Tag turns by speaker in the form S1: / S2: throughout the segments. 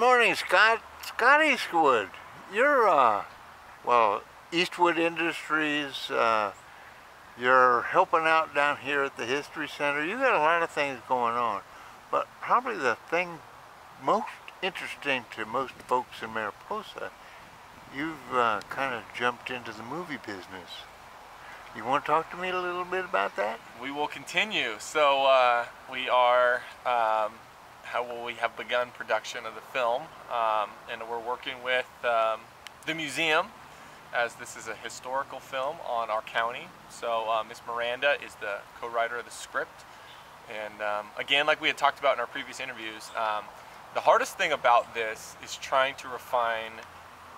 S1: morning, Scott. Scott Eastwood. You're, well, Eastwood Industries. You're helping out down here at the History Center. You got a lot of things going on, but probably the thing most interesting to most folks in Mariposa, you've kind of jumped into the movie business. You want to talk to me a little bit about that?
S2: We will continue. So we have begun production of the film, and we're working with the museum, as this is a historical film on our county. So Miss Miranda is the co-writer of the script, and again, like we had talked about in our previous interviews, the hardest thing about this is trying to refine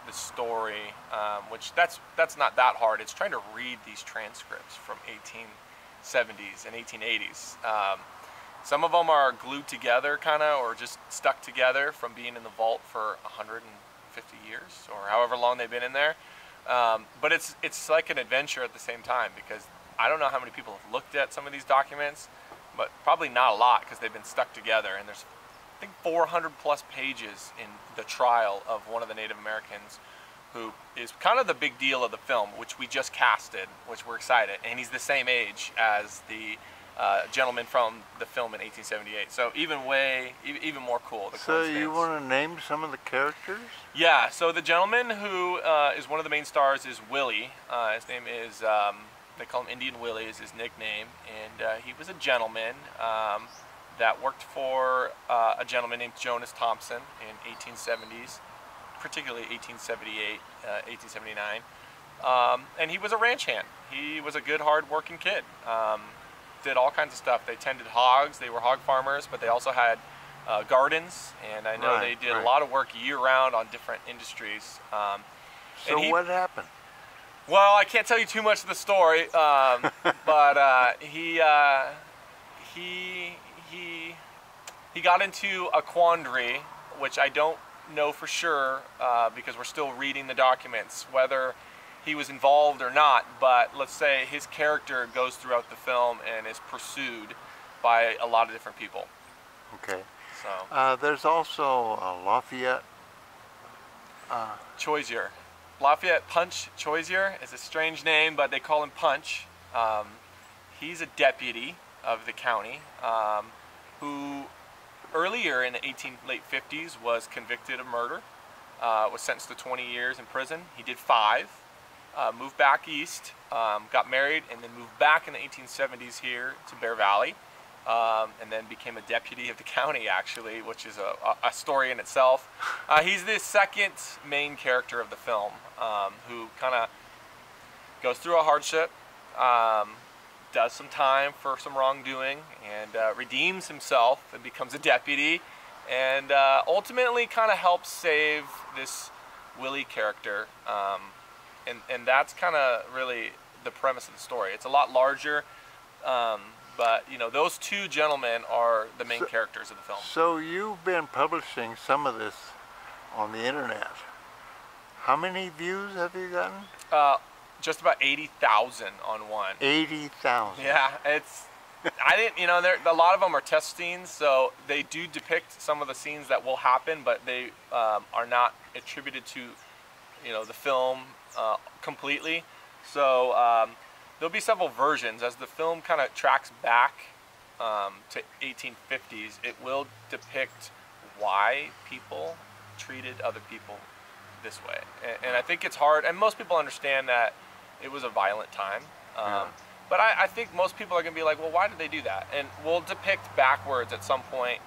S2: the story, which that's not that hard. It's trying to read these transcripts from 1870s and 1880s. Some of them are glued together kind of, or just stuck together from being in the vault for 150 years or however long they've been in there. But it's like an adventure at the same time, because I don't know how many people have looked at some of these documents, but probably not a lot, because they've been stuck together, and there's I think 400 plus pages in the trial of one of the Native Americans, who is kind of the big deal of the film, which we just casted, which we're excited, and he's the same age as the gentleman from the film in 1878. So even more cool.
S1: So you want to name some of the characters?
S2: Yeah. So the gentleman who is one of the main stars is Willie. His name is they call him Indian Willie is his nickname, and he was a gentleman that worked for a gentleman named Jonas Thompson in 1870s, particularly 1878, 1879. And he was a ranch hand. He was a good, hard-working kid. Did all kinds of stuff. They tended hogs. They were hog farmers, but they also had gardens, and I know they did a lot of work year-round on different industries.
S1: So what happened?
S2: Well, I can't tell you too much of the story, but he got into a quandary, which I don't know for sure, because we're still reading the documents, whether he was involved or not. But let's say his character goes throughout the film and is pursued by a lot of different people.
S1: Okay.
S2: So
S1: there's also Lafayette.
S2: Choisier. Lafayette Punch Choisier is a strange name, but they call him Punch. He's a deputy of the county, who earlier in the late 50s was convicted of murder, was sentenced to 20 years in prison. He did 5, moved back east, got married, and then moved back in the 1870s here to Bear Valley, and then became a deputy of the county, actually, which is a story in itself. He's the second main character of the film, who kind of goes through a hardship, does some time for some wrongdoing, and redeems himself and becomes a deputy, and ultimately kind of helps save this Willie character, and that's kind of really the premise of the story. It's a lot larger, but you know, those two gentlemen are the main characters of the film.
S1: So you've been publishing some of this on the internet. How many views have you gotten?
S2: Just about 80,000 on one.
S1: 80,000.
S2: Yeah, I didn't, you know, a lot of them are test scenes, so they do depict some of the scenes that will happen, but they are not attributed to, you know, the film completely. So there'll be several versions. As the film kind of tracks back to 1850s, it will depict why people treated other people this way. And I think it's hard, and most people understand that it was a violent time. But I think most people are going to be like, well, why did they do that? And we'll depict backwards at some point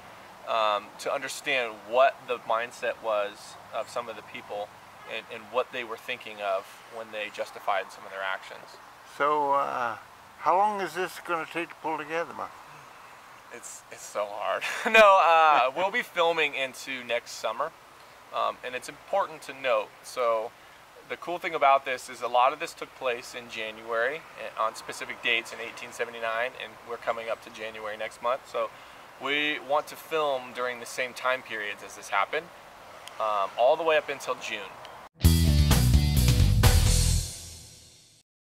S2: to understand what the mindset was of some of the people, and what they were thinking of when they justified some of their actions.
S1: So how long is this going to take to pull together, man?
S2: It's so hard. No, we'll be filming into next summer, and it's important to note. So the cool thing about this is a lot of this took place in January on specific dates in 1879, and we're coming up to January next month. So we want to film during the same time periods as this happened, all the way up until June.